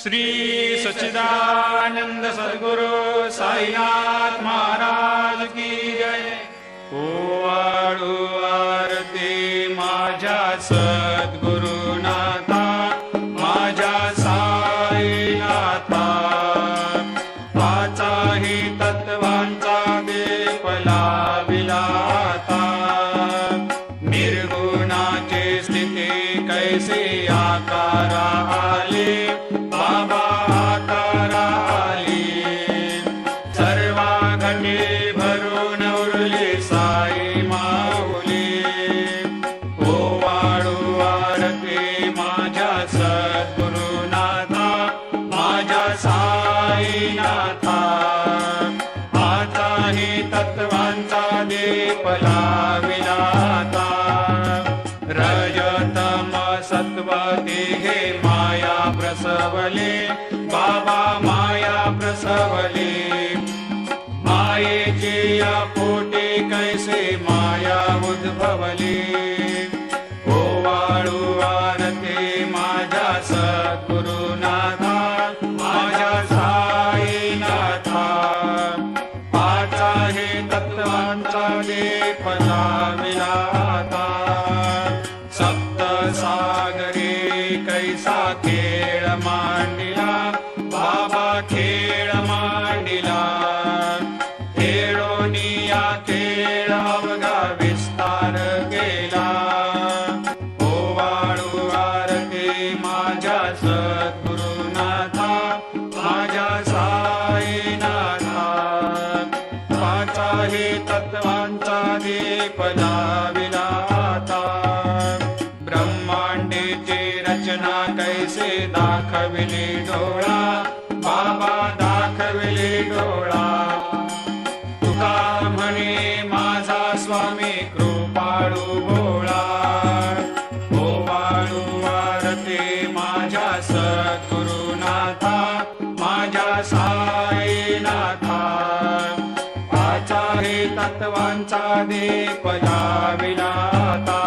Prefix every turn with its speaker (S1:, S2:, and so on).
S1: श्री सच्चिदानंद सद्गुरु साईनाथ महाराज की जय। ओवाळू आरती माझ्या सद्गुरुनाथा, माझ्या साईनाथा, पाचाही तत्वांचा दीप लाविला आता। निर्गुणाची स्थिती कैसे आकारा आले, बाबा आकारा आली। सर्वा घटे भरून उरली साई माऊली। ओवाळू आरती माझ्या सद्गुरुनाथा, माझ्या साईनाथा, आताही तत्वांचा दीप लाविला आता। रजतम सत्व तिघे माया प्रसवले, बाबा माया प्रसवले। मायेची या पोटी कैसे माया उद्भवली। ओवाळू आरती माझ्या सद्गुरुनाथा, माझ्या साईनाथा, पाचाही तत्वांचा दीप लाविला आता। सप्त सागरी कैसा खेळ मांडिला, बाबा खेळ मांडिला। खेळोनिया खेळ अवघा विस्तार केला। ओवाळू आरती माझ्या सद्गुरुनाथा, माझ्या साईनाथा, पाचाही तत्वांचा दीप लाविला आता। ब्रह्मांडीची रचना कैसे दाखविली डोळा, बाबा दाखविली डोळा। तुका म्हणे माझा स्वामी कृपाळू भोळा। ओवाळू आरती माझ्या सद्गुरुनाथा, माझ्या साईनाथा, पाचाही तत्वांचा दीप लाविला आता।